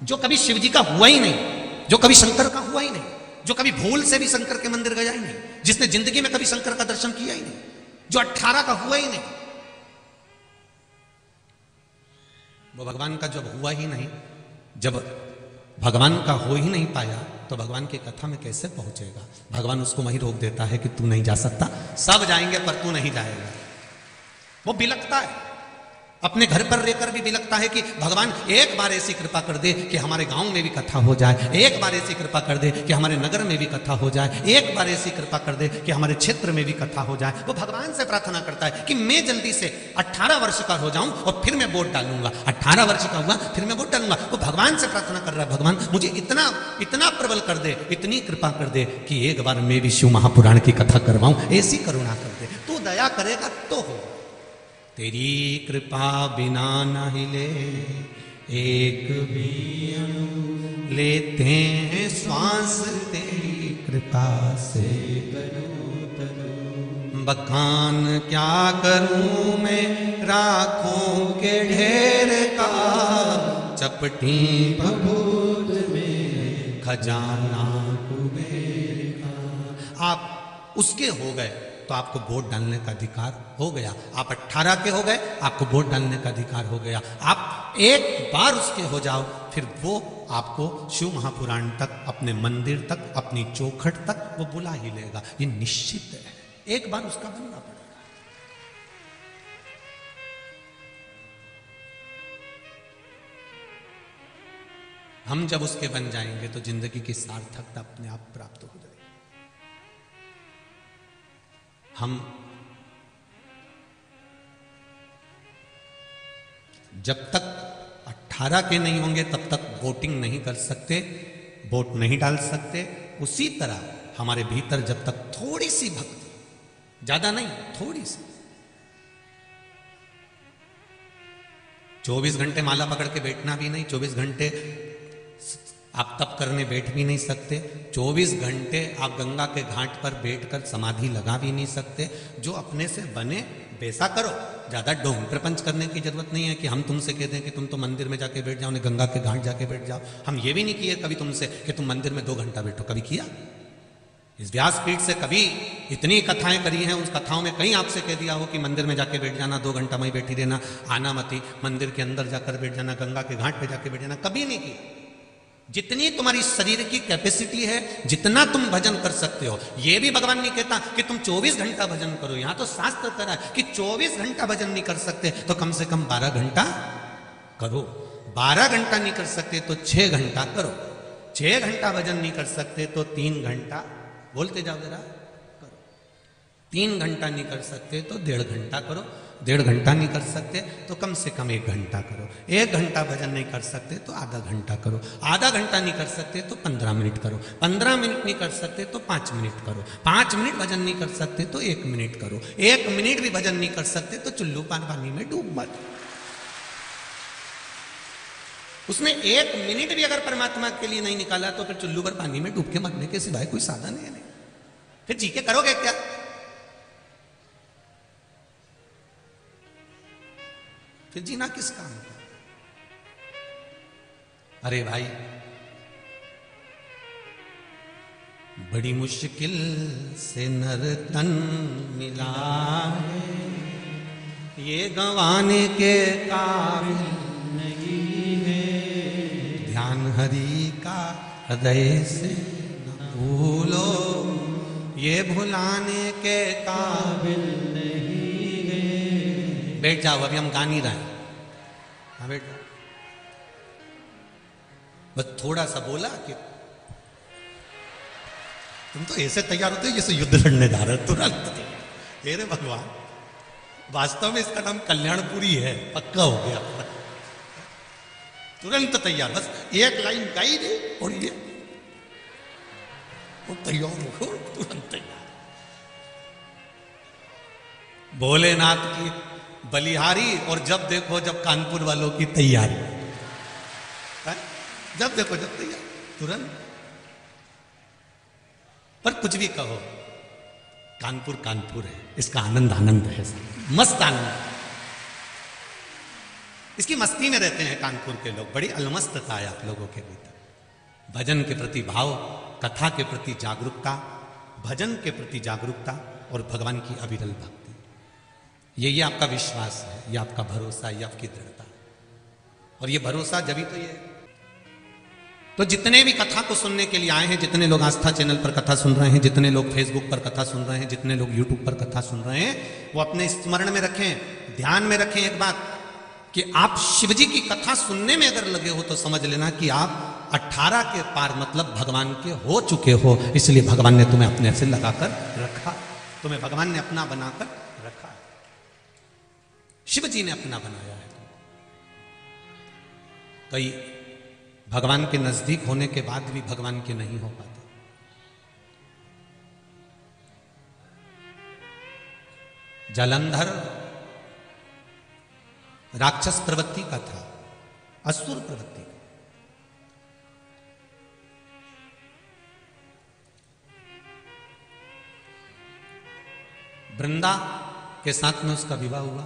जो कभी शिव जी का हुआ ही नहीं, जो कभी शंकर का हुआ ही नहीं, जो कभी भूल से भी शंकर के मंदिर गया ही नहीं, जिसने जिंदगी में कभी शंकर का दर्शन किया ही नहीं, जो 18 का हुआ ही नहीं, वो भगवान का जब हुआ ही नहीं, जब भगवान का हो ही नहीं पाया, तो भगवान की कथा में कैसे पहुंचेगा? भगवान उसको वहीं रोक देता है कि तू नहीं जा सकता, सब जाएंगे पर तू नहीं जाएगा। वो बिलखता है, अपने घर पर रहकर भी बिलखता है कि भगवान एक बार ऐसी कृपा कर दे कि हमारे गांव में भी कथा हो जाए, एक बार ऐसी कृपा कर दे कि हमारे नगर में भी कथा हो जाए, एक बार ऐसी कृपा कर दे कि हमारे क्षेत्र में भी कथा हो जाए। वो भगवान से प्रार्थना करता है कि मैं जल्दी से 18 वर्ष का हो जाऊं और फिर मैं वोट डालूंगा, 18 वर्ष का हुआ फिर मैं वोट डालूंगा। वो भगवान से प्रार्थना कर रहा है, भगवान मुझे इतना इतना प्रबल कर दे, इतनी कृपा कर दे कि एक बार मैं भी शिव महापुराण की कथा करवाऊं, ऐसी करुणा कर दे, तू दया करेगा तो हो। तेरी कृपा बिना न हिले एक भी अणु, लेते हैं श्वास तेरी कृपा से बखान क्या करूं मैं राखों के ढेर का, चपटी भभूत में खजाना कुबेर का। आप उसके हो गए तो आपको वोट डालने का अधिकार हो गया, आप 18 के हो गए, आपको वोट डालने का अधिकार हो गया। आप एक बार उसके हो जाओ, फिर वो आपको शिव महापुराण तक, अपने मंदिर तक, अपनी चौखट तक वो बुला ही लेगा, ये निश्चित है। एक बार उसका बनना पड़ेगा। हम जब उसके बन जाएंगे तो जिंदगी की सार्थकता अपने आप प्राप्त हो जाएगी। हम जब तक 18 के नहीं होंगे तब तक वोटिंग नहीं कर सकते, वोट नहीं डाल सकते। उसी तरह हमारे भीतर जब तक थोड़ी सी भक्ति, ज्यादा नहीं, थोड़ी सी, 24 घंटे माला पकड़ के बैठना भी नहीं, 24 घंटे आप तप करने बैठ भी नहीं सकते, 24 घंटे आप गंगा के घाट पर बैठकर समाधि लगा भी नहीं सकते। जो अपने से बने वैसा करो, ज्यादा ढोंग प्रपंच करने की जरूरत नहीं है कि हम तुमसे कहते हैं कि तुम तो मंदिर में जाके बैठ जाओ, गंगा के घाट जाके बैठ जाओ। हम ये भी नहीं किए कभी तुमसे कि तुम मंदिर में 2 घंटा बैठो, कभी किया? इस व्यासपीठ से कभी इतनी कथाएं करी हैं, उस कथाओं में कहीं आपसे कह दिया हो कि मंदिर में जाके बैठ जाना, 2 घंटा वहीं बैठी रहना, आना मती, मंदिर के अंदर जाकर बैठ जाना, गंगा के घाट पे जाके बैठ जाना, कभी नहीं किया। जितनी तुम्हारी शरीर की कैपेसिटी है, जितना तुम भजन कर सकते हो, ये भी भगवान नहीं कहता कि तुम 24 घंटा भजन करो। यहां तो शास्त्र कह रहा है कि 24 घंटा भजन नहीं कर सकते तो कम से कम 12 घंटा करो। 12 घंटा नहीं कर सकते तो 6 घंटा करो। 6 घंटा भजन नहीं कर सकते तो 3 घंटा, बोलते जाओ जरा, करो। 3 घंटा नहीं कर सकते तो 1.5 घंटा करो। 1.5 घंटा नहीं कर सकते तो कम से कम 1 घंटा करो। 1 घंटा भजन नहीं कर सकते तो आधा घंटा करो। आधा घंटा नहीं कर सकते तो 15 मिनट करो। 15 मिनट नहीं कर सकते तो 5 मिनट करो। 5 मिनट भजन नहीं कर सकते तो 1 मिनट करो। 1 मिनट भी भजन नहीं कर सकते तो चुल्लू पानी में डूब मत। उसमें 1 मिनट भी अगर परमात्मा के लिए नहीं निकाला तो फिर चुल्लू पर पानी में डूब के मरने के सिवाय कोई साधन है नहीं। फिर जी के करोगे क्या? फिर जीना किस काम का? अरे भाई, बड़ी मुश्किल से नर तन मिला है, ये गंवाने के काबिल नहीं है। ध्यान हरि का हृदय से न भूलो, ये भुलाने के काबिल नहीं है। बैठ जाओ, अभी हम गा नहीं रहे हैं। हाँ बैठ जाओ। बस थोड़ा सा बोला कि तुम तो ऐसे तैयार होते हो जैसे युद्ध लड़ने जा रहे हो तुरंत। हे रे भगवान, वास्तव में इसका नाम कल्याणपुरी है, पक्का हो गया। तुरंत तैयार, बस एक लाइन गाई दे और ये तैयार हो, तुरंत तैयार। भोलेनाथ की बलिहारी, और जब देखो जब कानपुर वालों की तैयारी, जब देखो जब तैयार, तुरंत। पर कुछ भी कहो, कानपुर कानपुर है, इसका आनंद आनंद है, मस्त आनंद। इसकी मस्ती में रहते हैं कानपुर के लोग, बड़ी अलमस्तता है आप लोगों के भीतर। भजन के प्रति भाव, कथा के प्रति जागरूकता, भजन के प्रति जागरूकता और भगवान की अविरल भक्ति, ये आपका विश्वास है, ये आपका भरोसा, ये आपकी दृढ़ता। और ये भरोसा जब ही तो जितने भी कथा को सुनने के लिए आए हैं, जितने लोग आस्था चैनल पर कथा सुन रहे हैं, जितने लोग फेसबुक पर कथा सुन रहे हैं, जितने लोग यूट्यूब पर कथा सुन रहे हैं, वो अपने स्मरण में रखें, ध्यान में रखें एक बात, कि आप शिवजी की कथा सुनने में अगर लगे हो तो समझ लेना कि आप 18 के पार मतलब भगवान के हो चुके हो। इसलिए भगवान ने तुम्हें अपने से लगाकर रखा, तुम्हें भगवान ने अपना बनाकर रखा, शिवजी ने अपना बनाया है। कई भगवान के नजदीक होने के बाद भी भगवान के नहीं हो पाते। जालंधर राक्षस प्रवृत्ति का था, असुर प्रवृत्ति का। वृंदा के साथ में उसका विवाह हुआ।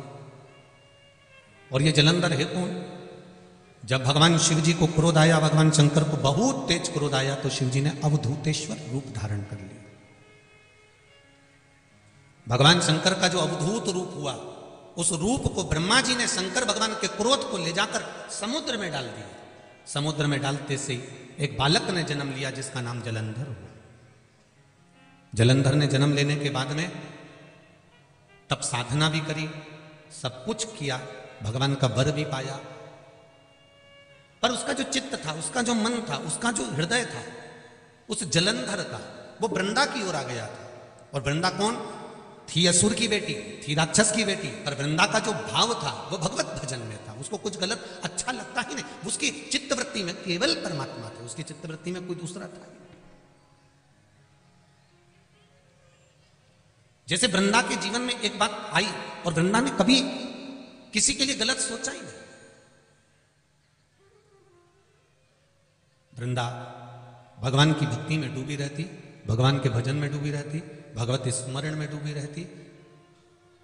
और ये जालंधर है कौन? जब भगवान शिव जी को क्रोध आया, भगवान शंकर को बहुत तेज क्रोध आया, तो शिव जी ने अवधूतेश्वर रूप धारण कर लिया। भगवान शंकर का जो अवधूत रूप हुआ, उस रूप को ब्रह्मा जी ने शंकर भगवान के क्रोध को ले जाकर समुद्र में डाल दिया। समुद्र में डालते से एक बालक ने जन्म लिया जिसका नाम जालंधर हुआ। जालंधर ने जन्म लेने के बाद में तब साधना भी करी, सब कुछ किया, भगवान का वर भी पाया, पर उसका जो चित्त था, उसका जो मन था, उसका जो हृदय था, उस जालंधर का, वो वृंदा की ओर आ गया था। और वृंदा कौन थी? असुर की बेटी थी, राक्षस की बेटी। पर वृंदा का जो भाव था वो भगवत भजन में था, उसको कुछ गलत अच्छा लगता ही नहीं। उसकी चित्तवृत्ति में केवल परमात्मा थे, उसकी चित्तवृत्ति में कोई दूसरा था। जैसे वृंदा के जीवन में एक बात आई और वृंदा ने कभी किसी के लिए गलत सोचा ही नहीं। वृंदा भगवान की भक्ति में डूबी रहती, भगवान के भजन में डूबी रहती, भगवत स्मरण में डूबी रहती।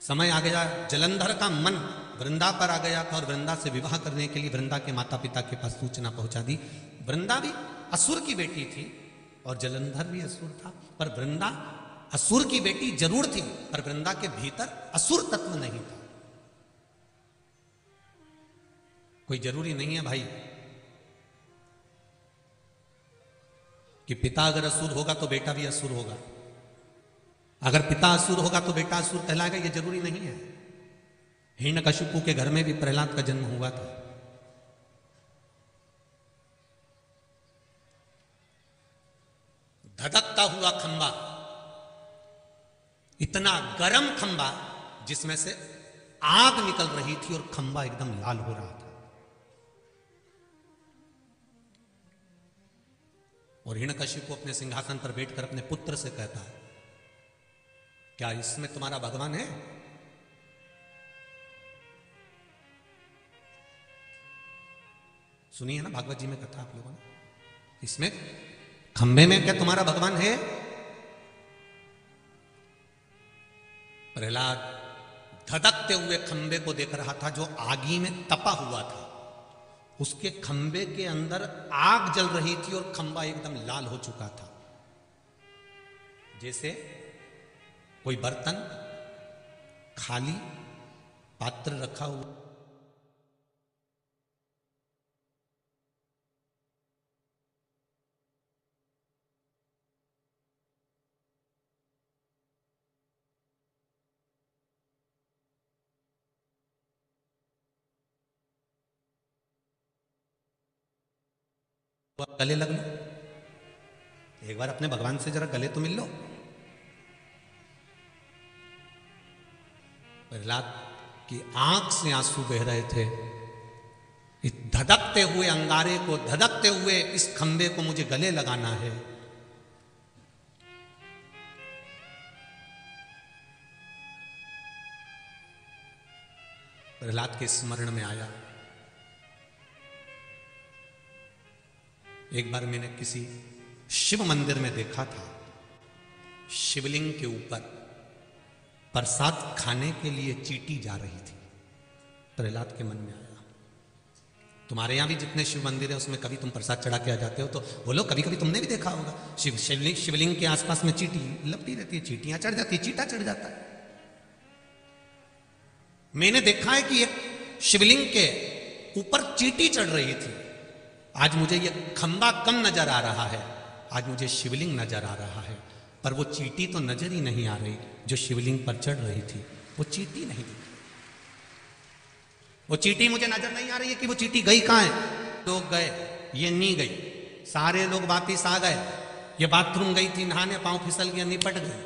समय आ गया, जालंधर का मन वृंदा पर आ गया था और वृंदा से विवाह करने के लिए वृंदा के माता पिता के पास सूचना पहुंचा दी। वृंदा भी असुर की बेटी थी और जालंधर भी असुर था, पर वृंदा असुर की बेटी जरूर थी, पर वृंदा के भीतर असुर तत्व नहीं था। कोई जरूरी नहीं है भाई कि पिता अगर असुर होगा तो बेटा भी असुर होगा, अगर पिता असुर होगा तो बेटा असुर कहलाएगा, ये जरूरी नहीं है। हिरण्यकशिपु के घर में भी प्रहलाद का जन्म हुआ था। धधकता हुआ खंबा, इतना गर्म खंबा जिसमें से आग निकल रही थी और खंबा एकदम लाल हो रहा था। और हिरण्यकशिपु अपने सिंहासन पर बैठकर अपने पुत्र से कहता है, क्या इसमें तुम्हारा भगवान है? सुनी है ना भागवत जी में कथा आप लोगों ने, इसमें खंबे में क्या तुम्हारा भगवान है? प्रहलाद धधकते हुए खंबे को देख रहा था जो आगी में तपा हुआ था। उसके खंबे के अंदर आग जल रही थी और खंबा एकदम लाल हो चुका था। जैसे कोई बर्तन खाली पात्र रखा हुआ, गले लग लो, एक बार अपने भगवान से जरा गले तो मिल लो। प्रहलाद की आंख से आंसू बह रहे थे। इस धधकते हुए अंगारे को, धधकते हुए इस खंबे को मुझे गले लगाना है। प्रहलाद के स्मरण में आया, एक बार मैंने किसी शिव मंदिर में देखा था, शिवलिंग के ऊपर प्रसाद खाने के लिए चींटी जा रही थी। प्रहलाद के मन में आया, तुम्हारे यहाँ भी जितने शिव मंदिर है उसमें कभी तुम प्रसाद चढ़ा के आ जाते हो, तो बोलो कभी कभी तुमने भी देखा होगा शिवलिंग के आसपास में चींटी लपटी रहती है, चींटियां चढ़ जाती है, चींटा चढ़ जाता है। मैंने देखा है कि एक शिवलिंग के ऊपर चींटी चढ़ रही थी। आज मुझे ये खंबा कम नजर आ रहा है, आज मुझे शिवलिंग नजर आ रहा है, पर वो चींटी तो नजर ही नहीं आ रही जो शिवलिंग पर चढ़ रही थी। वो चींटी नहीं दिखी, वो चींटी मुझे नजर नहीं आ रही है कि वो चींटी गई कहां है। लोग गए, ये नहीं गई, सारे लोग वापिस आ गए। ये बाथरूम गई थी नहाने, पांव फिसल गया, निपट गई।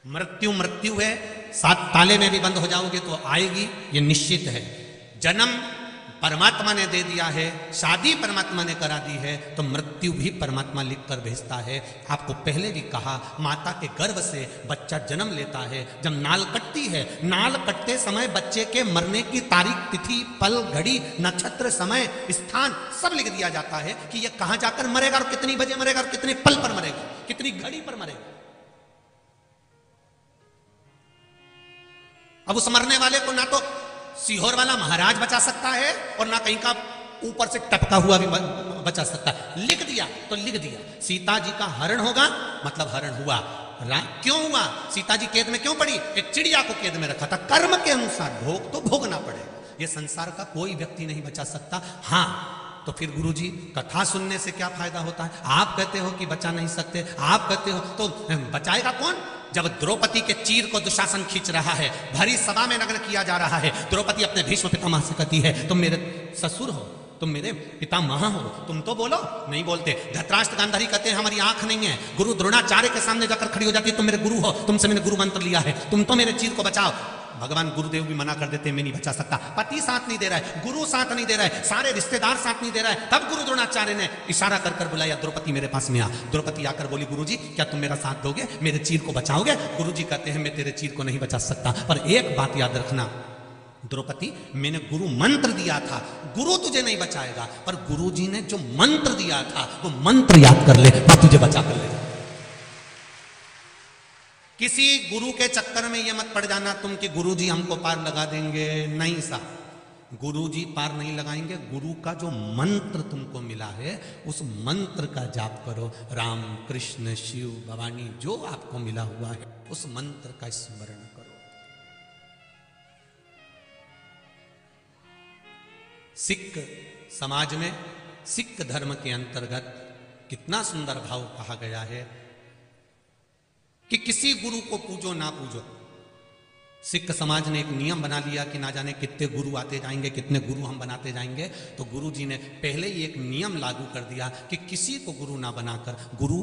मृत्यु मृत्यु है, 7 ताले में भी बंद हो जाओगे तो आएगी, ये निश्चित है। जन्म परमात्मा ने दे दिया है, शादी परमात्मा ने करा दी है, तो मृत्यु भी परमात्मा लिख कर भेजता है। आपको पहले भी कहा, माता के गर्भ से बच्चा जन्म लेता है। जब नाल कटती है, नाल कटते समय बच्चे के मरने की तारीख, तिथि, पल, घड़ी, नक्षत्र, समय, स्थान सब लिख दिया जाता है कि यह कहां जाकर मरेगा और कितनी बजे मरेगा और कितने पल पर मरेगा, कितनी घड़ी पर मरेगा। अब उस मरने वाले को ना तो सीहोर वाला महाराज बचा सकता है और ना कहीं का ऊपर से टपका हुआ भी बचा सकता है। लिख दिया तो लिख दिया, सीता जी का हरण होगा, मतलब हरण हुआ। क्यों हुआ? सीता जी कैद में क्यों पड़ी? एक चिड़िया को कैद में रखा था। कर्म के अनुसार भोग तो भोगना पड़ेगा, ये संसार का कोई व्यक्ति नहीं बचा सकता। हाँ, तो फिर गुरुजी कथा सुनने से क्या फायदा होता है? आप कहते हो कि बचा नहीं सकते, आप कहते हो तो बचाएगा कौन? जब द्रौपदी के चीर को दुशासन खींच रहा है, भरी सभा में नग्न किया जा रहा है, द्रौपदी अपने भीष्म पितामह से कहती है तुम मेरे ससुर हो, तुम मेरे पितामह हो, तुम तो बोलो। नहीं बोलते। धृतराष्ट्र गांधारी कहते हैं हमारी आंख नहीं है। गुरु द्रोणाचार्य के सामने जाकर खड़ी हो जाती है, तुम मेरे गुरु हो, तुमसे मैंने गुरु मंत्र लिया है, तुम तो मेरे चीर को बचाओ। भगवान गुरुदेव भी मना कर देते, मैं नहीं बचा सकता। पति साथ नहीं दे रहा है, गुरु साथ नहीं दे रहा है, सारे रिश्तेदार साथ नहीं दे रहा है। तब गुरु द्रोणाचार्य ने इशारा कर कर बुलाया, द्रौपदी मेरे पास में आ। द्रौपदी आकर बोली, गुरुजी क्या तुम मेरा साथ दोगे, मेरे चीर को बचाओगे? गुरुजी कहते हैं मैं तेरे चीर को नहीं बचा सकता, पर एक बात याद रखना द्रौपदी, मैंने गुरु मंत्र दिया था, गुरु तुझे नहीं बचाएगा, पर गुरुजी ने जो मंत्र दिया था वो मंत्र याद कर ले, मैं तुझे बचा कर ले। किसी गुरु के चक्कर में ये मत पड़ जाना तुम कि गुरुजी हमको पार लगा देंगे। नहीं साहब, गुरुजी पार नहीं लगाएंगे। गुरु का जो मंत्र तुमको मिला है उस मंत्र का जाप करो। राम, कृष्ण, शिव, भवानी, जो आपको मिला हुआ है उस मंत्र का स्मरण करो। सिख समाज में, सिख धर्म के अंतर्गत कितना सुंदर भाव कहा गया है कि किसी गुरु को पूजो ना पूजो। सिख समाज ने एक नियम बना लिया कि ना जाने कितने गुरु आते जाएंगे, कितने गुरु हम बनाते जाएंगे। तो गुरु जी ने पहले ही एक नियम लागू कर दिया कि किसी को गुरु ना बनाकर, गुरु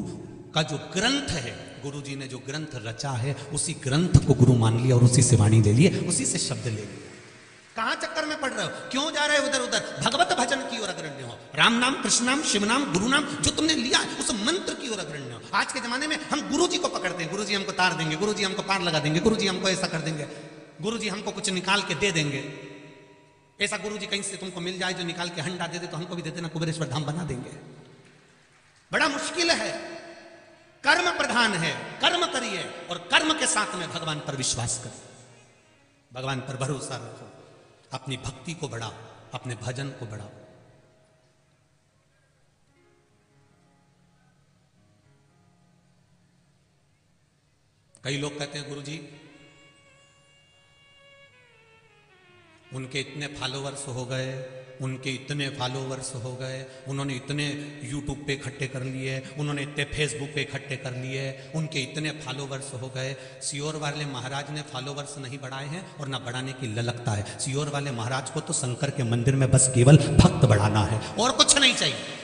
का जो ग्रंथ है, गुरु जी ने जो ग्रंथ रचा है उसी ग्रंथ को गुरु मान लिया और उसी से वाणी ले लिए, उसी से शब्द ले लिए। कहां चक्कर में पड़ रहे हो? क्यों जा रहे हो उधर उधर? भगवत भजन की ओर अग्रण्य हो। राम नाम, कृष्ण नाम, शिव नाम, गुरु नाम जो तुमने लिया उस मंत्र की ओर अग्रण्य हो। आज के जमाने में हम गुरु जी को पकड़ते हैं, गुरु जी हमको तार देंगे, गुरु जी हमको पार लगा देंगे, गुरु जी हमको ऐसा कर देंगे, गुरु जी हमको कुछ निकाल के दे देंगे। ऐसा गुरु जी कहीं से तुमको मिल जाए जो निकाल के हंडा दे दे तो हमको भी दे देना, कुबेरेश्वर धाम बना देंगे। बड़ा मुश्किल है। कर्म प्रधान है, कर्म करिए और कर्म के साथ में भगवान पर विश्वास करिए, भगवान पर भरोसा रखो, अपनी भक्ति को बढ़ाओ, अपने भजन को बढ़ाओ। कई लोग कहते हैं गुरुजी उनके इतने फॉलोवर्स हो गए, उनके इतने फॉलोवर्स हो गए, उन्होंने इतने यूट्यूब पे इकट्ठे कर लिए, उन्होंने इतने फेसबुक पे इकट्ठे कर लिए, उनके इतने फॉलोवर्स हो गए। सियोर वाले महाराज ने फॉलोवर्स नहीं बढ़ाए हैं और ना बढ़ाने की ललकता है। सियोर वाले महाराज को तो शंकर के मंदिर में बस केवल भक्त बढ़ाना है और कुछ नहीं चाहिए।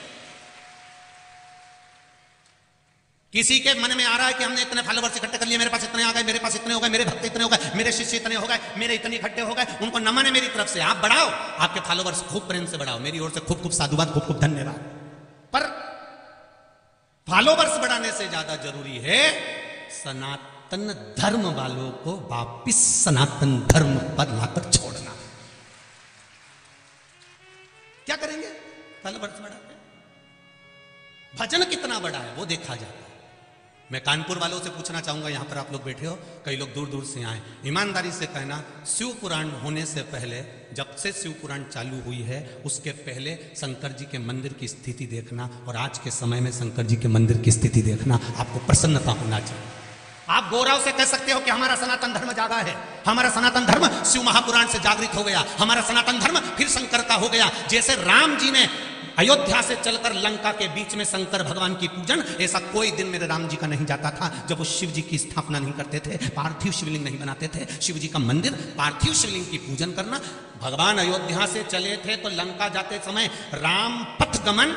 किसी के मन में आ रहा है कि हमने इतने फॉलोवर्स इकट्ठे कर लिए, मेरे पास इतने आ गए, मेरे पास इतने हो गए, मेरे भक्त इतने हो गए, मेरे शिष्य इतने हो गए, मेरे इतने इकट्ठे हो गए, उनको नमन है मेरी तरफ से। आप बढ़ाओ, आपके फॉलोवर्स खूब प्रेम से बढ़ाओ, मेरी ओर से खूब खूब साधुवाद, खूब खूब धन्यवाद। पर फॉलोवर्स बढ़ाने से ज्यादा जरूरी है सनातन धर्म वालों को वापिस सनातन धर्म पर लाकर छोड़ना। क्या करेंगे? फॉलोवर्स बढ़ा के भजन कितना बड़ा है वो देखा जाता है। मैं कानपुर वालों से पूछना चाहूंगा, यहां पर आप लोग बैठे हो, कई लोग दूर दूर से आए, ईमानदारी से कहना, शिव पुराण होने से पहले, जब से शिव पुराण चालू हुई है उसके पहले शंकर जी के मंदिर की स्थिति देखना और आज के समय में शंकर जी के मंदिर की स्थिति देखना, आपको प्रसन्नता होना चाहिए। आप गौरव से कह सकते हो कि हमारा सनातन धर्म जागा है, हमारा सनातन धर्म शिव महापुराण से जागृत हो गया, हमारा सनातन धर्म फिर शंकर का हो गया। जैसे राम जी ने अयोध्या से चलकर लंका के बीच में शंकर भगवान की पूजन, ऐसा कोई दिन मेरे राम जी का नहीं जाता था जब वो शिव जी की स्थापना नहीं करते थे, पार्थिव शिवलिंग नहीं बनाते थे। शिव जी का मंदिर, पार्थिव शिवलिंग की पूजन करना। भगवान अयोध्या से चले थे तो लंका जाते समय राम पथगमन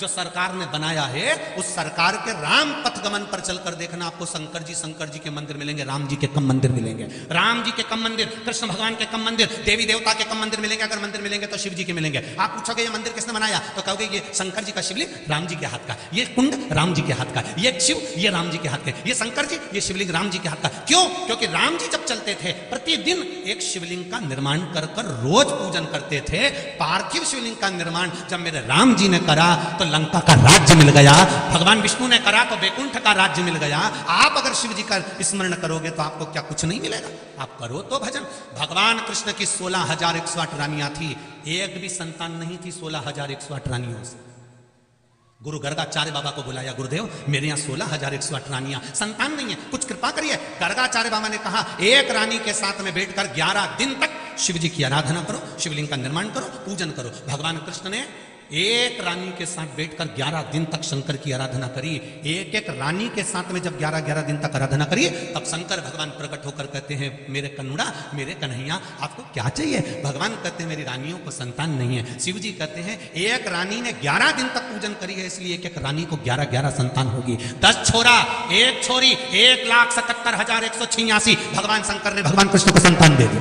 जो सरकार ने बनाया है, उस सरकार के राम पथगमन पर चलकर देखना, आपको शंकर जी के मंदिर मिलेंगे, राम जी के कम मंदिर मिलेंगे। राम जी के कम मंदिर, कृष्ण भगवान के कम मंदिर, देवी देवता के कम मंदिर मिलेंगे। अगर मंदिर मिलेंगे तो शिव जी के मिलेंगे। आप पूछोगे ये मंदिर किसने बनाया, तो कहोगे ये शंकर जी का शिवलिंग राम जी के हाथ का, ये कुंड राम जी के हाथ का, ये शिव ये राम जी के हाथ का, ये शंकर जी ये शिवलिंग राम जी के हाथ का। क्यों? क्योंकि राम जी जब चलते थे प्रतिदिन एक शिवलिंग का निर्माण कर कर रोज पूजन करते थे। पार्थिव शिवलिंग का निर्माण जब मेरे राम जी ने करा तो लंका का राज्य मिल गया, भगवान विष्णु ने करा तो वैकुंठ का राज्य मिल गया। आप अगर शिव जी का स्मरण करोगे तो आपको क्या कुछ नहीं मिलेगा? आप करो तो भजन। भगवान कृष्ण की 16,108 रानियां थी, एक भी संतान नहीं थी 16,108 रानियों से। गुरु गर्गाचार्य बाबा को बुलाया, गुरुदेव मेरे यहाँ 16,108 रानियां, संतान नहीं है, कुछ कृपा करिए। गर्गाचार्य बाबा ने कहा एक रानी के साथ में बैठकर 11 दिन तक शिव जी की आराधना करो, शिवलिंग का निर्माण करो, पूजन करो। भगवान कृष्ण ने एक रानी के साथ बैठकर 11 दिन तक शंकर की आराधना करी। एक एक रानी के साथ में जब 11-11 दिन तक आराधना करी, तब शंकर भगवान प्रकट होकर कहते हैं मेरे कन्नुड़ा, मेरे कन्हैया, आपको क्या चाहिए? भगवान कहते हैं मेरी रानियों को संतान नहीं है। शिव जी कहते हैं एक रानी ने 11 दिन तक पूजन करी है, इसलिए एक एक रानी को 11-11 संतान होगी। 10 छोरा 1 छोरी, 1,77,186 भगवान शंकर ने भगवान कृष्ण को संतान दे दी।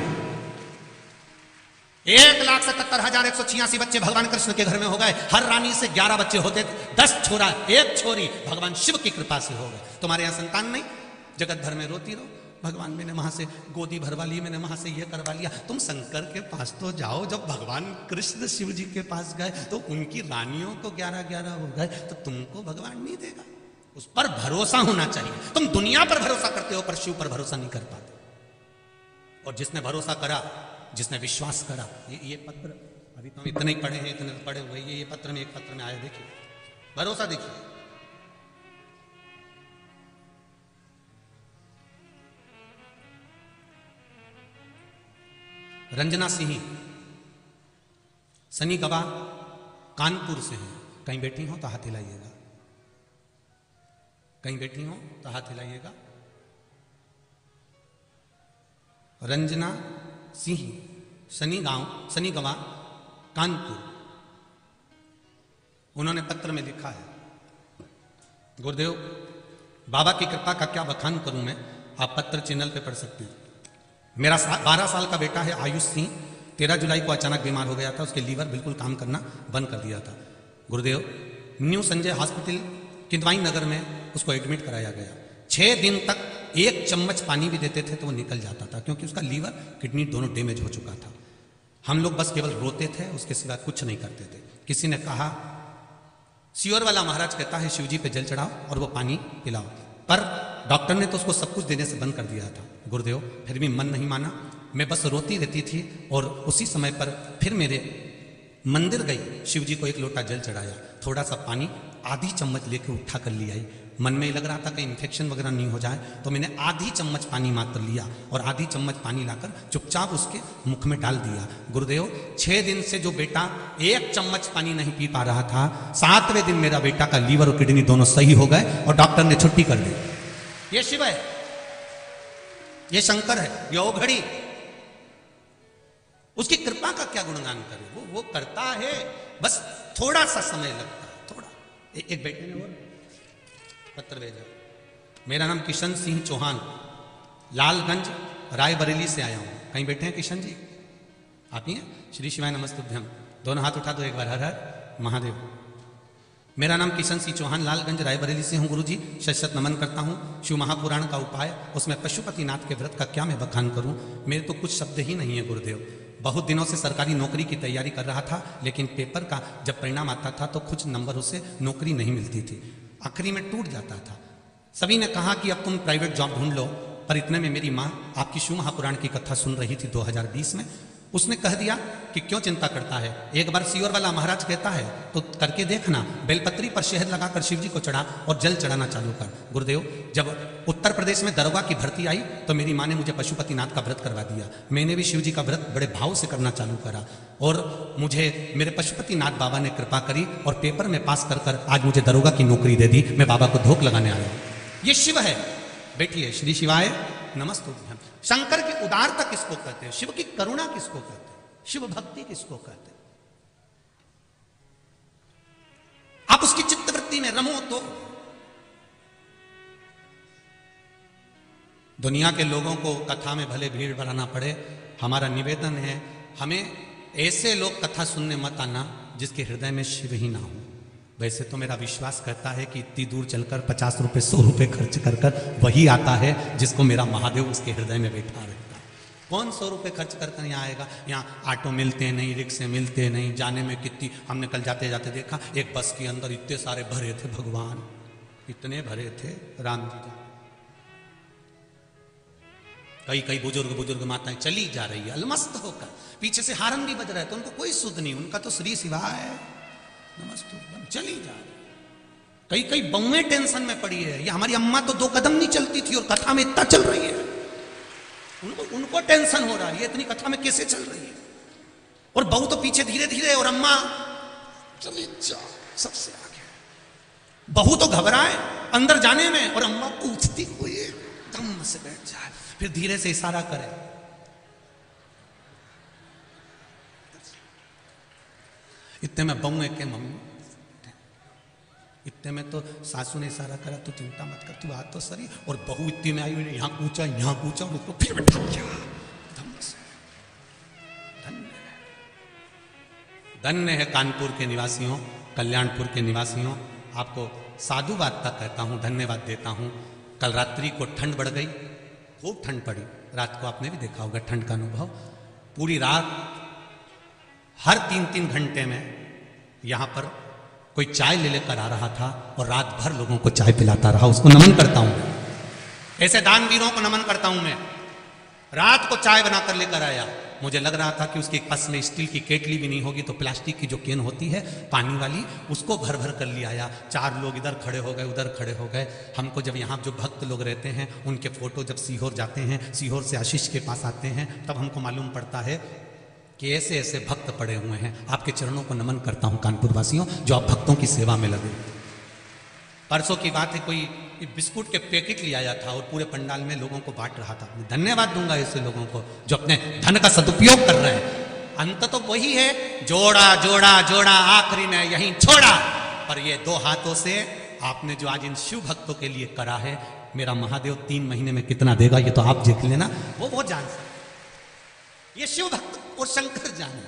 1,77,186 बच्चे भगवान कृष्ण के घर में हो गए। हर रानी से 11 बच्चे होते, 10 छोरा 1 छोरी, भगवान शिव की कृपा से हो गए। तुम्हारे यहां संतान नहीं, जगत भर में रोती रहो, भगवान मैंने वहां से गोदी भरवा ली, मैंने वहां से ये करवा लिया। तुम शंकर के पास तो जाओ। जब भगवान कृष्ण शिव जी के पास गए तो उनकी रानियों को 11-11 हो गए, तो तुमको भगवान नहीं देगा। उस पर भरोसा होना चाहिए। तुम दुनिया पर भरोसा करते हो पर शिव पर भरोसा नहीं कर पाते। और जिसने भरोसा करा, जिसने विश्वास करा, ये पत्र अभी तो हम इतने ही पढ़े हैं, इतने तो पढ़े हुए, ये पत्र में एक पत्र में आया, देखिए भरोसा देखिए। रंजना सिंह सनी गवाह कानपुर से हैं। कहीं बैठी हो तो हाथ हिलाइएगा, कहीं बैठी हो तो हाथ हिलाइएगा। रंजना सिंह सनी गवाह कानपुर, उन्होंने पत्र में लिखा है, गुरुदेव बाबा की कृपा का क्या बखान करूं मैं, आप पत्र चैनल पे पढ़ सकते हैं। मेरा 12 साल का बेटा है आयुष सिंह, 13 जुलाई को अचानक बीमार हो गया था, उसके लीवर बिल्कुल काम करना बंद कर दिया था। गुरुदेव न्यू संजय हॉस्पिटल किदवाई नगर में उसको एडमिट कराया गया। 6 दिन तक 1 चम्मच पानी भी देते थे तो वो निकल जाता था, क्योंकि उसका लीवर किडनी दोनों डैमेज हो चुका था। हम लोग बस केवल रोते थे, उसके सिवा कुछ नहीं करते थे। किसी ने कहा, सियोर वाला महाराज कहता है शिव जी पे जल चढ़ाओ और वो पानी पिलाओ, पर डॉक्टर ने तो उसको सब कुछ देने से बंद कर दिया था। गुरुदेव फिर भी मन नहीं माना, मैं बस रोती रहती थी। और उसी समय पर फिर मेरे मंदिर गई, शिव जी को 1 लोटा जल चढ़ाया, थोड़ा सा पानी आधी चम्मच लेके उठा कर ले आई। मन में लग रहा था कि इन्फेक्शन वगैरह नहीं हो जाए, तो मैंने आधी चम्मच पानी मात्र लिया और आधी चम्मच पानी लाकर चुपचाप उसके मुख में डाल दिया। गुरुदेव 6 दिन से जो बेटा 1 चम्मच पानी नहीं पी पा रहा था, 7वें दिन मेरा बेटा का लीवर और किडनी दोनों सही हो गए और डॉक्टर ने छुट्टी कर दी। ये शिव है, ये शंकर है, ये ओघड़ी। उसकी कृपा का क्या गुणगान करे, वो करता है, बस थोड़ा सा समय लगता है, थोड़ा। एक बेटे ने और पत्र भेजा, मेरा नाम किशन सिंह चौहान, लालगंज रायबरेली से आया हूं। कहीं बैठे हैं किशन जी? आप ही हैं? श्री शिवाय नमस्तुभ्यम, दोनों हाथ उठा दो एक बार, हर हर महादेव। मेरा नाम किशन सिंह चौहान, लालगंज रायबरेली से हूँ। गुरु जी शत नमन करता हूँ। शिव महापुराण का उपाय, उसमें पशुपतिनाथ के व्रत का क्या मैं बखान करूँ, मेरे तो कुछ शब्द ही नहीं है गुरुदेव। बहुत दिनों से सरकारी नौकरी की तैयारी कर रहा था, लेकिन पेपर का जब परिणाम आता था तो कुछ नंबरों से नौकरी नहीं मिलती थी, आखिरी में टूट जाता था। सभी ने कहा कि अब तुम प्राइवेट जॉब ढूंढ लो, पर इतने में मेरी माँ आपकी शिव महापुराण की कथा सुन रही थी 2020 में। उसने कह दिया कि क्यों चिंता करता है, एक बार सीओर वाला महाराज कहता है तो करके देखना, बेलपत्री पर शहद लगाकर शिव जी को चढ़ा और जल चढ़ाना चालू कर। गुरुदेव, जब उत्तर प्रदेश में दरोगा की भर्ती आई तो मेरी माँ ने मुझे पशुपतिनाथ का व्रत करवा दिया। मैंने भी शिव जी का व्रत बड़े भाव से करना चालू करा और मुझे मेरे पशुपतिनाथ बाबा ने कृपा करी और पेपर में पास कर आज मुझे दरोगा की नौकरी दे दी। मैं बाबा को धोख लगाने आया हूँ। ये शिव है, बैठिए। श्री शिवाय नमस्तुभ्यं। शंकर की उदारता किसको कहते हैं, शिव की करुणा किसको कहते हैं, शिव भक्ति किसको कहते हैं? आप उसकी चित्तवृत्ति में रमो तो। दुनिया के लोगों को कथा में भले भीड़ बढ़ाना पड़े, हमारा निवेदन है हमें ऐसे लोग कथा सुनने मत आना जिसके हृदय में शिव ही ना हो। वैसे तो मेरा विश्वास कहता है कि इतनी दूर चलकर 50 रुपए 100 रुपए खर्च कर वही आता है जिसको मेरा महादेव उसके हृदय में बैठा रहता है। कौन 100 रुपए खर्च कर यहाँ आएगा? यहाँ ऑटो मिलते नहीं, रिक्शे मिलते नहीं, जाने में कितनी, हमने कल जाते जाते देखा एक बस के अंदर इतने सारे भरे थे, भगवान इतने भरे थे, राम जी। कई कई बुजुर्ग माताएं चली जा रही है अलमस्त होकर, पीछे से हारन भी बज रहा है तो उनको कोई सुध नहीं, उनका तो श्री शिवाय नमस्ते चली जा रही। कई बहुएं टेंशन में पड़ी है। ये हमारी अम्मा तो 2 कदम नहीं चलती थी और कथा में इतना चल रही है, उनको टेंशन हो रहा है ये इतनी कथा में कैसे चल रही है। और बहू तो पीछे धीरे धीरे और अम्मा चली जा सबसे आगे। बहू तो घबराए अंदर जाने में और अम्मा पूछती हुई दम से बैठ जाए, फिर धीरे से इशारा करे। इतने में बहू के मम्मी, इतने में तो सासू ने इशारा करा तू चिंता मत कर, तू आ तो सही। और बहू इतने में आई हुई, यहाँ कूचा और उसको फिर बैठा दिया। धन्य है कानपुर के निवासियों, कल्याणपुर के निवासियों, आपको साधुवाद तक कहता हूँ, धन्यवाद देता हूँ। कल रात्रि को ठंड बढ़ गई, खूब ठंड पड़ी रात को, आपने भी देखा होगा ठंड का अनुभव। पूरी रात हर 3-3 घंटे में यहां पर कोई चाय ले लेकर आ रहा था और रात भर लोगों को चाय पिलाता रहा। उसको नमन करता हूं, ऐसे दानवीरों को नमन करता हूं मैं। रात को चाय बनाकर लेकर आया, मुझे लग रहा था कि उसके पास में स्टील की केटली भी नहीं होगी तो प्लास्टिक की जो केन होती है पानी वाली, उसको भर भर कर ले आया। 4 लोग इधर खड़े हो गए, उधर खड़े हो गए। हमको जब यहाँ जो भक्त लोग रहते हैं उनके फोटो जब सीहोर जाते हैं, सीहोर से आशीष के पास आते हैं, तब हमको मालूम पड़ता है कि ऐसे ऐसे भक्त पड़े हुए हैं। आपके चरणों को नमन करता हूं कानपुर वासियों, जो आप भक्तों की सेवा में लगे। परसों की बात है, कोई बिस्कुट के पैकेट ले आया था और पूरे पंडाल में लोगों को बांट रहा था। मैं धन्यवाद दूंगा ऐसे लोगों को जो अपने धन का सदुपयोग कर रहे हैं। अंत तो वही है, जोड़ा जोड़ा जोड़ा आखिरी में यहीं छोड़ा। पर ये 2 हाथों से आपने जो आज इन शिव भक्तों के लिए करा है, मेरा महादेव 3 महीने में कितना देगा ये तो आप देख लेना, वो जान सकते। ये शिव भक्त और शंकर जाने।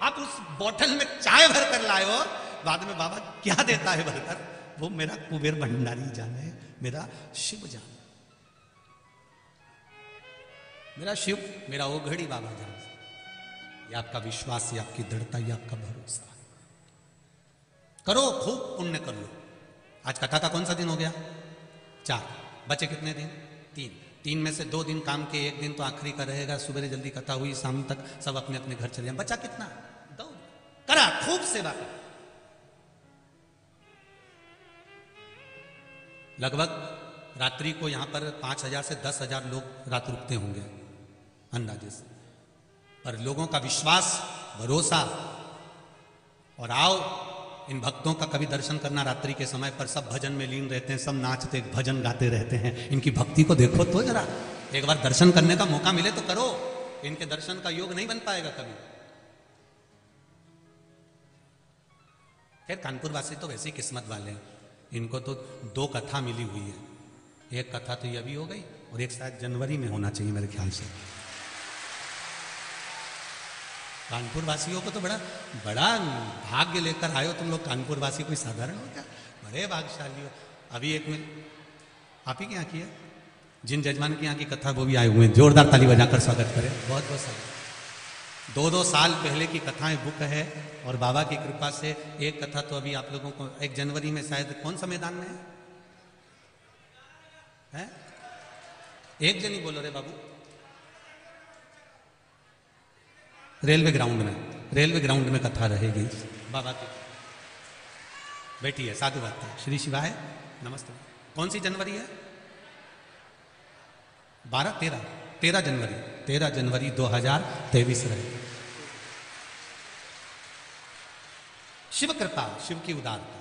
आप उस बोतल में चाय भर कर लाए हो, बाद में बाबा क्या देता है भरकर, वो मेरा कुबेर भंडारी जाने, मेरा शिव जाने, मेरा शिव, मेरा ओघड़ी बाबा जाने। ये आपका विश्वास, ये आपकी दृढ़ता, ये आपका भरोसा। करो, खूब पुण्य कर लो। आज कथा का कौन सा दिन हो गया? 4, बचे कितने दिन? 3 में से 2 दिन काम के, 1 दिन तो आखिरी का रहेगा। सुबह जल्दी कथा हुई, शाम तक सब अपने अपने घर चले जाए। बचा कितना? 2 करा, खूब सेवा कर। लगभग रात्रि को यहां पर 5000 से 10,000 लोग रात रुकते होंगे अंदाजे से। पर लोगों का विश्वास, भरोसा, और आओ इन भक्तों का कभी दर्शन करना रात्रि के समय पर। सब भजन में लीन रहते हैं, सब नाचते भजन गाते रहते हैं। इनकी भक्ति को देखो तो जरा, एक बार दर्शन करने का मौका मिले तो करो। इनके दर्शन का योग नहीं बन पाएगा कभी। खैर कानपुर वासी तो वैसे ही किस्मत वाले हैं, इनको तो 2 कथा मिली हुई है। एक कथा तो ये अभी हो गई और एक शायद जनवरी में होना चाहिए मेरे ख्याल से। कानपुर वासियों को तो बड़ा भाग्य लेकर आयो तुम लोग। कानपुर वासी कोई साधारण हो क्या? बड़े भाग्यशाली हो। अभी एक मिनट, आप ही के यहाँ की है, जिन जजमान के यहाँ की कथा वो भी आए हुए हैं, जोरदार ताली बजाकर स्वागत करें। बहुत बहुत स्वागत। 2-2 साल पहले की कथाएं बुक है और बाबा की कृपा से एक कथा तो अभी आप लोगों को 1 जनवरी में शायद कौन सा मैदान में है? एक जन ही बोलो रे बाबू। रेलवे ग्राउंड में कथा रहेगी बाबा की। बैठिए, साधु बात है। श्री शिवाय नमस्ते। कौन सी जनवरी है? 13 जनवरी 2023 रहे। शिव कृपा, शिव की उदारता।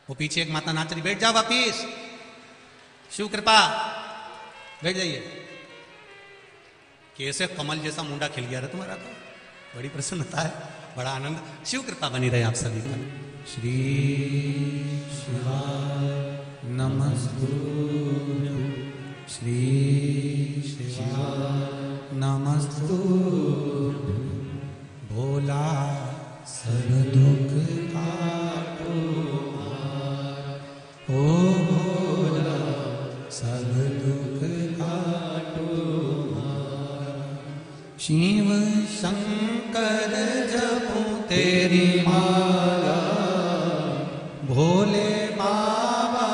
वो पीछे एक माता नाच रही, बैठ जाओ वापिस। शिव कृपा, बैठ जाइए। कैसे कमल जैसा मुंडा खिल गया रहा तुम्हारा, तो बड़ी प्रसन्नता है, बड़ा आनंद। शिव कृपा बनी रहे आप सभी का। श्री शिवाय नमस्तुभ्यं, श्री शिवाय नमस्तुभ्यं। भोला सब दुख काटो, ओ भोला सब दुख काटो। शिव शंकर जपो तेरी माला, भोले बाबा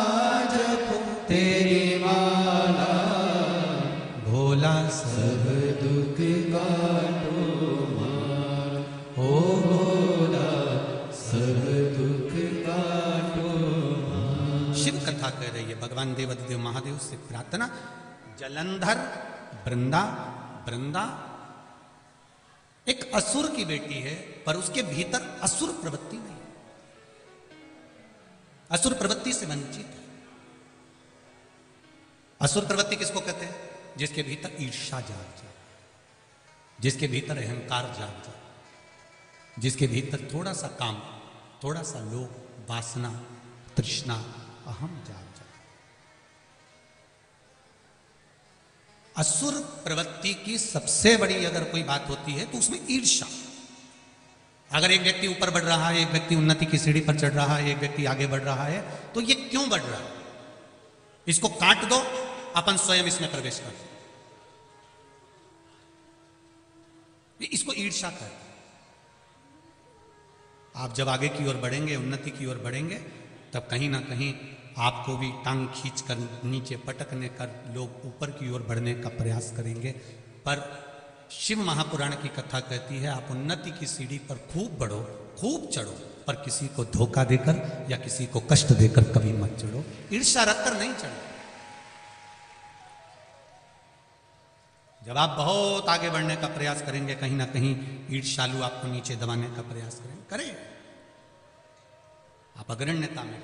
जपो तेरी माला। भोला सब दुख काटो मारा, ओ भोला सब दुख काटो मारा। शिव कथा कह रही है भगवान देवाधिदेव महादेव से प्रार्थना। जलंधर वृंदा एक असुर की बेटी है, पर उसके भीतर असुर प्रवृत्ति नहीं, असुर प्रवृत्ति से वंचित है। असुर प्रवृत्ति किसको कहते हैं? जिसके भीतर ईर्ष्या जाग जाए, जिसके भीतर अहंकार जाग जाए, जिसके भीतर थोड़ा सा काम, थोड़ा सा लोभ, वासना, तृष्णा, अहम जाग जाए। असुर प्रवृत्ति की सबसे बड़ी अगर कोई बात होती है तो उसमें ईर्ष्या। अगर एक व्यक्ति ऊपर बढ़ रहा है, एक व्यक्ति उन्नति की सीढ़ी पर चढ़ रहा है, एक व्यक्ति आगे बढ़ रहा है, तो ये क्यों बढ़ रहा है? इसको काट दो, अपन स्वयं इसमें प्रवेश कर दो। इसको ईर्ष्या कहते हैं। आप जब आगे की ओर बढ़ेंगे, उन्नति की ओर बढ़ेंगे, तब कहीं ना कहीं आपको भी टांग खींचकर नीचे पटकने कर लोग ऊपर की ओर बढ़ने का प्रयास करेंगे। पर शिव महापुराण की कथा कहती है आप उन्नति की सीढ़ी पर खूब बढ़ो, खूब चढ़ो, पर किसी को धोखा देकर या किसी को कष्ट देकर कभी मत चढ़ो। ईर्ष्या रखकर नहीं चढ़ो। जब आप बहुत आगे बढ़ने का प्रयास करेंगे, कहीं ना कहीं ईर्ष्यालु आपको नीचे दबाने का प्रयास करें। आप अग्रण्यता में,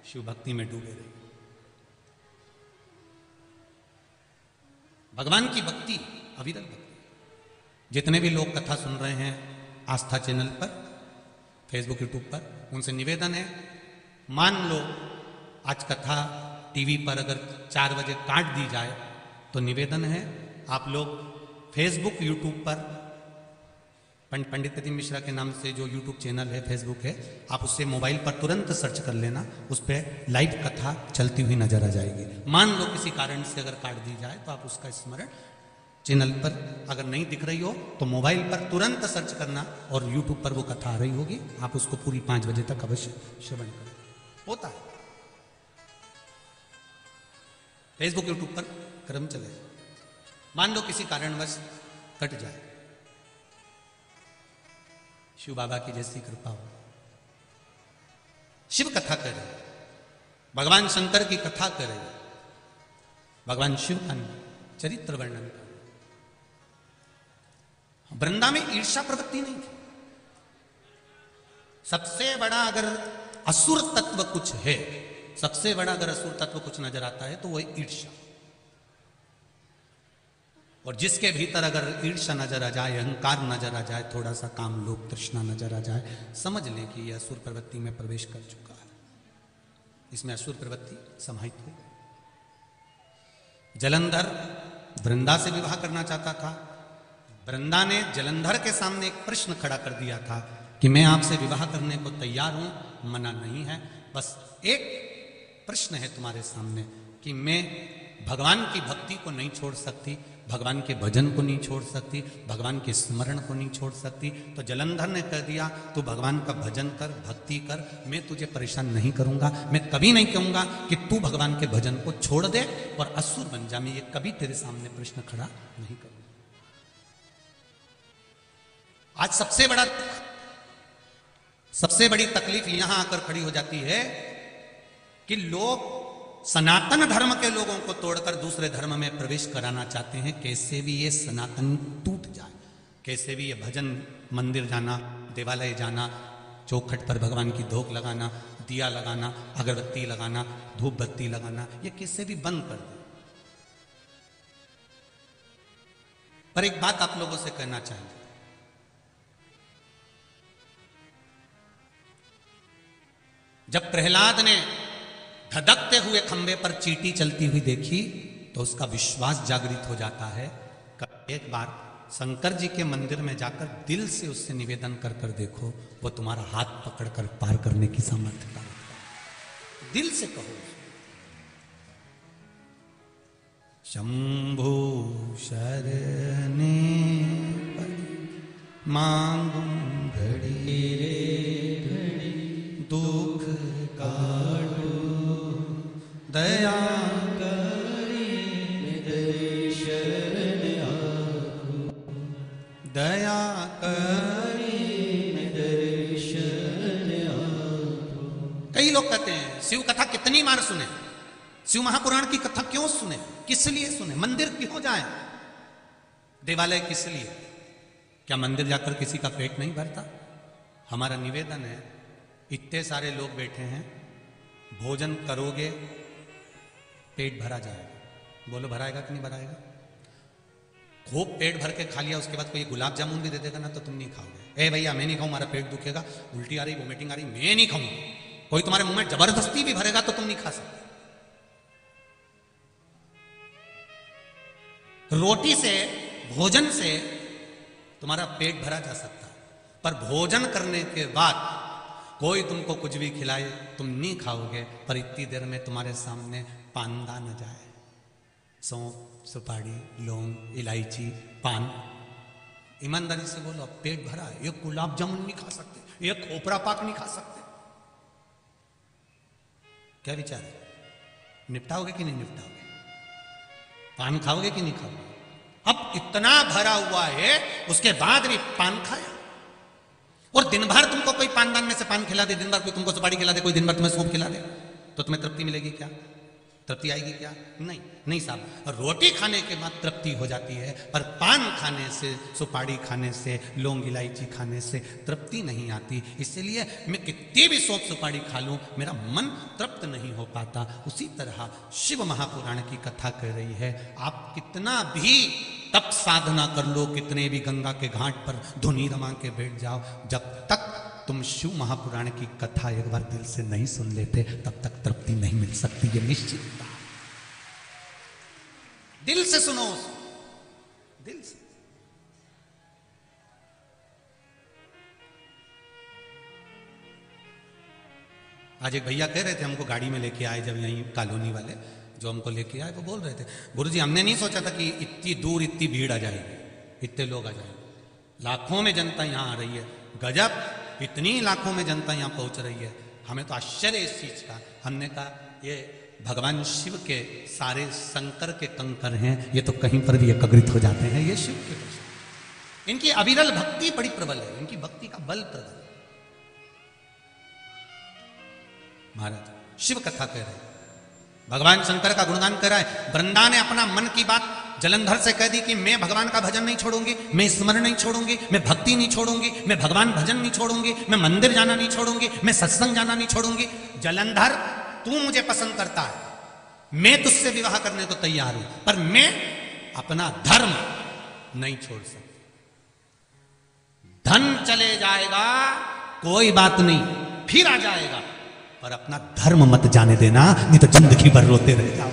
शिव भक्ति में डूबे रहे। भगवान की भक्ति, अविरल भक्ति। जितने भी लोग कथा सुन रहे हैं आस्था चैनल पर, फेसबुक, यूट्यूब पर, उनसे निवेदन है, मान लो आज कथा टीवी पर अगर 4 बजे काट दी जाए, तो निवेदन है आप लोग फेसबुक, यूट्यूब पर पंडित प्रदीप मिश्रा के नाम से जो यूट्यूब चैनल है, फेसबुक है, आप उससे मोबाइल पर तुरंत सर्च कर लेना, उस पर लाइव कथा चलती हुई नजर आ जाएगी। मान लो किसी कारण से अगर काट दी जाए तो आप उसका स्मरण चैनल पर अगर नहीं दिख रही हो तो मोबाइल पर तुरंत सर्च करना और यूट्यूब पर वो कथा आ रही होगी, आप उसको पूरी 5 बजे तक अवश्य श्रवण करें। होता है फेसबुक, यूट्यूब पर क्रम चले। मान लो किसी कारणवश कट जाए, शिव बाबा की जैसी कृपा हो, शिव कथा करे, भगवान शंकर की कथा करे, भगवान शिव का चरित्र वर्णन करे। वृंदा में ईर्ष्या प्रवृत्ति नहीं थी। सबसे बड़ा अगर असुर तत्व कुछ है, सबसे बड़ा अगर असुर तत्व कुछ नजर आता है तो वह ईर्ष्या। और जिसके भीतर अगर ईर्ष्या नजर आ जाए, अहंकार नजर आ जाए, थोड़ा सा काम, लोभ, तृष्णा नजर आ जाए, समझ लें कि यह असुर प्रवृत्ति में प्रवेश कर चुका है। इसमें असुर प्रवृत्ति समाहित हुई। जलंधर वृंदा से विवाह करना चाहता था। वृंदा ने जलंधर के सामने एक प्रश्न खड़ा कर दिया था कि मैं आपसे विवाह करने को तैयार हूं, मना नहीं है, बस एक प्रश्न है तुम्हारे सामने कि मैं भगवान की भक्ति को नहीं छोड़ सकती, भगवान के भजन को नहीं छोड़ सकती, भगवान के स्मरण को नहीं छोड़ सकती। तो जलंधर ने कह दिया तू भगवान का भजन कर, भक्ति कर, मैं तुझे परेशान नहीं करूंगा। मैं कभी नहीं कहूंगा कि तू भगवान के भजन को छोड़ दे और असुर बन जा। मैं ये कभी तेरे सामने प्रश्न खड़ा नहीं करूंगा। आज सबसे बड़ी तकलीफ यहां आकर खड़ी हो जाती है कि लोग सनातन धर्म के लोगों को तोड़कर दूसरे धर्म में प्रवेश कराना चाहते हैं। कैसे भी ये सनातन टूट जाए, कैसे भी ये भजन मंदिर जाना, देवालय जाना, चौखट पर भगवान की धोख लगाना, दिया लगाना, अगरबत्ती लगाना, धूप बत्ती लगाना, ये कैसे भी बंद कर दे। पर एक बात आप लोगों से कहना चाहेंगे, जब प्रहलाद ने धधकते हुए खंबे पर चींटी चलती हुई देखी तो उसका विश्वास जागृत हो जाता है। एक बार शंकर जी के मंदिर में जाकर दिल से उससे निवेदन कर कर देखो, वो तुम्हारा हाथ पकड़कर पार करने की सामर्थ्य का है। दिल से कहो, शंभु शरणे मांगू घड़ी दुख काटो दया करी दर्शन आखो, दया करी दर्शन आखो। कई लोग कहते हैं शिव कथा कितनी बार सुने, शिव महापुराण की कथा क्यों सुने, किस लिए सुने, मंदिर क्यों जाए, देवालय किस लिए? क्या मंदिर जाकर किसी का पेट नहीं भरता? हमारा निवेदन है, इतने सारे लोग बैठे हैं, भोजन करोगे पेट भरा जाएगा। बोलो भराएगा कि नहीं भराएगा? खूब पेट भर के खा लिया, उसके बाद कोई गुलाब जामुन भी दे देगा ना तो तुम नहीं खाओगे। ए भैया मैं नहीं खाऊं, हमारा पेट दुखेगा, उल्टी आ रही, वोमिटिंग आ रही, मैं नहीं खाऊंगा। कोई तुम्हारे मुंह में जबरदस्ती भी भरेगा तो तुम नहीं खा सकते। रोटी से, भोजन से तुम्हारा पेट भरा जा सकता है, पर भोजन करने के बाद कोई तुमको कुछ भी खिलाए तुम नहीं खाओगे। पर इतनी देर में तुम्हारे सामने पांदा न जाए, सौंफ, सुपारी, लौंग, इलायची, पान, ईमानदारी से बोलो अब पेट भरा है। एक गुलाब जामुन नहीं खा सकते, एक खोपरा पाक नहीं खा सकते। क्या विचार है? निपटाओगे कि नहीं निपटाओगे? पान खाओगे कि नहीं खाओगे? अब इतना भरा हुआ है उसके बाद भी पान खाया, और दिन भर तुमको कोई पानदान में से पान खिला दे, दिन भर कोई तुमको सुपारी खिला दे, कोई दिन भर तुम्हें सौंफ खिला दे, तो तुम्हें तृप्ति मिलेगी क्या? तृप्ति आएगी क्या? नहीं, नहीं साहब। रोटी खाने के बाद तृप्ति हो जाती है, पर पान खाने से, सुपारी खाने से, लौंग इलायची खाने से तृप्ति नहीं आती। इसलिए मैं कितनी भी सौंफ सुपारी खा लूं मेरा मन तृप्त नहीं हो पाता। उसी तरह शिव महापुराण की कथा कह रही है, आप कितना भी तप साधना कर लो, कितने भी गंगा के घाट पर धुनी रमा के बैठ जाओ, जब तक तुम शिव महापुराण की कथा एक बार दिल से नहीं सुन लेते तब तक तृप्ति नहीं मिल सकती। ये निश्चित बात। दिल से सुनो, दिल से। आज एक भैया कह रहे थे हमको गाड़ी में लेके आए, जब यहीं कॉलोनी वाले जो हमको लेके आए, वो बोल रहे थे गुरुजी हमने नहीं सोचा था कि इतनी दूर इतनी भीड़ आ जाएगी, इतने लोग आ जाएंगे, लाखों में जनता यहाँ आ रही है। गजब, इतनी लाखों में जनता यहाँ पहुंच रही है, हमें तो आश्चर्य इस चीज का। हमने कहा ये भगवान शिव के सारे शंकर के कंकर हैं, ये तो कहीं पर भी एकत्रित हो जाते हैं, ये शिव के प्रश्न। इनकी अविरल भक्ति बड़ी प्रबल है, इनकी भक्ति का बल प्रबल है। महाराज शिव कथा कह रहे हैं, भगवान शंकर का गुणगान कर रहा है। वृंदा ने अपना मन की बात जलंधर से कह दी कि मैं भगवान का भजन नहीं छोड़ूंगी, मैं स्मरण नहीं छोड़ूंगी, मैं भक्ति नहीं छोड़ूंगी, मैं भगवान भजन नहीं छोड़ूंगी, मैं मंदिर जाना नहीं छोड़ूंगी, मैं सत्संग जाना नहीं छोड़ूंगी। जलंधर तू मुझे पसंद करता है, मैं तुझसे विवाह करने को तैयार हूं, पर मैं अपना धर्म नहीं छोड़ सकती। धन चले जाएगा कोई बात नहीं, फिर आ जाएगा, पर अपना धर्म मत जाने देना, नहीं तो जिंदगी भर रोते रह जाओ।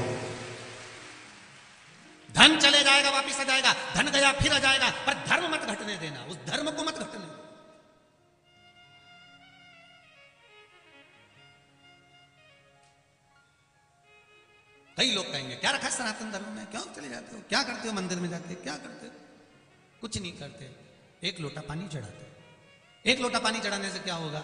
धन चले जाएगा वापिस आ जाएगा, धन गया फिर आ जाएगा, पर धर्म मत घटने देना, उस धर्म को मत घटने देना। कई लोग कहेंगे क्या रखा है सनातन धर्म में, क्यों चले जाते हो, क्या करते हो मंदिर में जाके, क्या करते हो? कुछ नहीं करते, एक लोटा पानी चढ़ाते। एक लोटा पानी चढ़ाने से क्या होगा?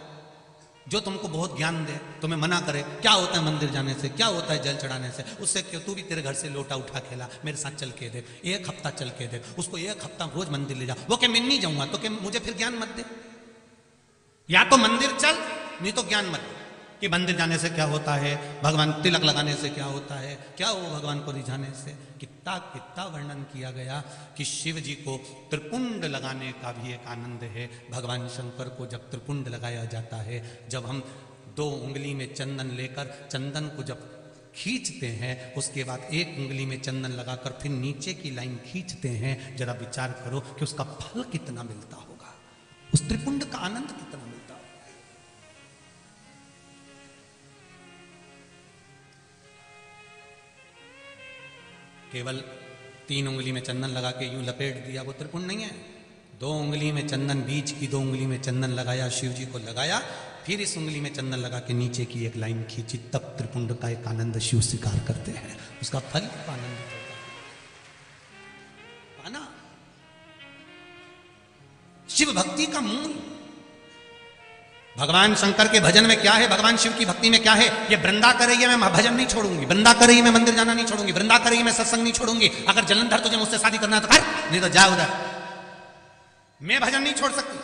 जो तुमको बहुत ज्ञान दे, तुम्हें मना करे क्या होता है मंदिर जाने से, क्या होता है जल चढ़ाने से, उससे क्यों तू भी तेरे घर से लोटा उठा खेला, मेरे साथ चल के दे, एक हफ्ता चल के दे, उसको एक हफ्ता रोज मंदिर ले जा। वो क्या मैं नहीं जाऊंगा तो क्या मुझे फिर ज्ञान मत दे? या तो मंदिर चल, नहीं तो ज्ञान मत दे कि मंदिर जाने से क्या होता है, भगवान तिलक लगाने से क्या होता है, क्या हो भगवान को रिझाने से। कितना कितना वर्णन किया गया कि शिव जी को त्रिपुंड लगाने का भी एक आनंद है। भगवान शंकर को जब त्रिपुंड लगाया जाता है, जब हम 2 उंगली में चंदन लेकर चंदन को जब खींचते हैं, उसके बाद 1 उंगली में चंदन लगाकर फिर नीचे की लाइन खींचते हैं, जरा विचार करो कि उसका फल कितना मिलता होगा, उस त्रिपुंड का आनंद कितना मिलता होगा। केवल 3 उंगली में चंदन लगा के यूं लपेट दिया, वो त्रिपुंड नहीं है। 2 उंगली में चंदन, बीच की 2 उंगली में चंदन लगाया, शिव जी को लगाया, फिर इस उंगली में चंदन लगा के नीचे की एक लाइन खींची, तब त्रिपुंड का एक आनंद शिव स्वीकार करते हैं, उसका फल का आनंद होता है। शिव भक्ति का मूल भगवान शंकर के भजन में क्या है, भगवान शिव की भक्ति में क्या है, ये वृंदा कर रही है मैं भजन नहीं छोड़ूंगी, वृंदा कर रही है मैं मंदिर जाना नहीं छोड़ूंगी, वृंदा कर रही है मैं सत्संग नहीं छोड़ूंगी, अगर जलंधर तुझे मुझसे शादी करना है तो कर, नहीं तो जा उधर। मैं भजन नहीं छोड़ सकती।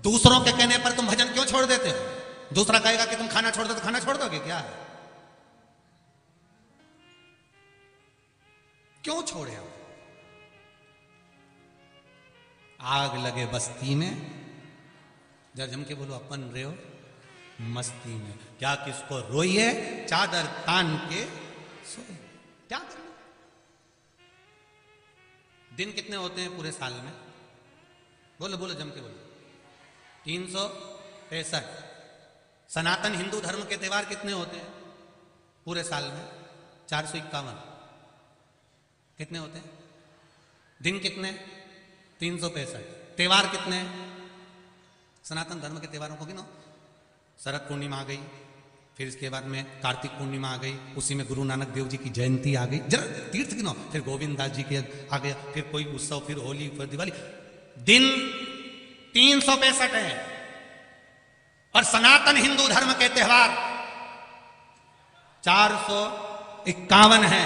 दूसरों के कहने पर तुम भजन क्यों छोड़ देते हो? दूसरा कहेगा कि तुम खाना छोड़ दो तो खाना छोड़ दोगे क्या? क्यों छोड़े हो? आग लगे बस्ती में, जरा जम के बोलो, अपन रहे हो मस्ती में, क्या किसको रोइए चादर तान के सोए, क्या कर लो। दिन कितने होते हैं पूरे साल में? बोलो बोलो जम के बोलो। 365। सनातन हिंदू धर्म के त्योहार कितने होते हैं पूरे साल में? 451। कितने होते हैं? दिन कितने? 365। त्योहार कितने? सनातन धर्म के त्योहारों को गिनो। शरद पूर्णिमा आ गई, फिर इसके बाद में कार्तिक पूर्णिमा आ गई, उसी में गुरु नानक देव जी की जयंती आ गई, जरा तीर्थ गिनो, फिर गोविंद दास जी के आ गया, फिर कोई उत्सव, फिर होली, फिर दिवाली। दिन 365 है और सनातन हिंदू धर्म के त्योहार 451 है।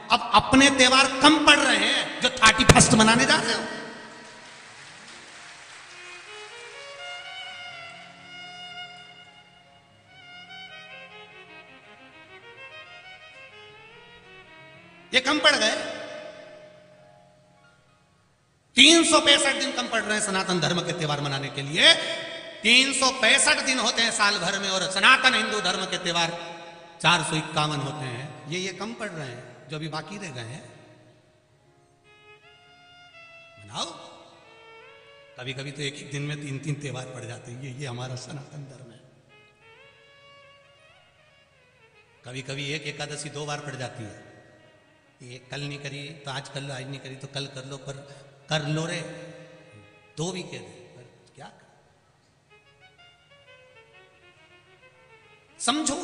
अब अपने त्योहार कम पड़ रहे हैं जो 31 मनाने जा रहे हो। ये कम पड़ गए। 365 दिन कम पड़ रहे हैं सनातन धर्म के त्योहार मनाने के लिए। 365 दिन होते हैं साल भर में और सनातन हिंदू धर्म के त्योहार 451 होते हैं। ये कम पड़ रहे हैं जो अभी बाकी रह गए हैं। मनाओ। कभी कभी तो एक एक दिन में 3-3 त्योहार पड़ जाते हैं। ये हमारा सनातन धर्म है। कभी कभी एक एकादशी 2 बार पड़ जाती है। ये कल नहीं करी तो आज कर लो, आज नहीं करी तो कल कर लो, पर कर लो रे, 2 भी कह दे, पर क्या समझो।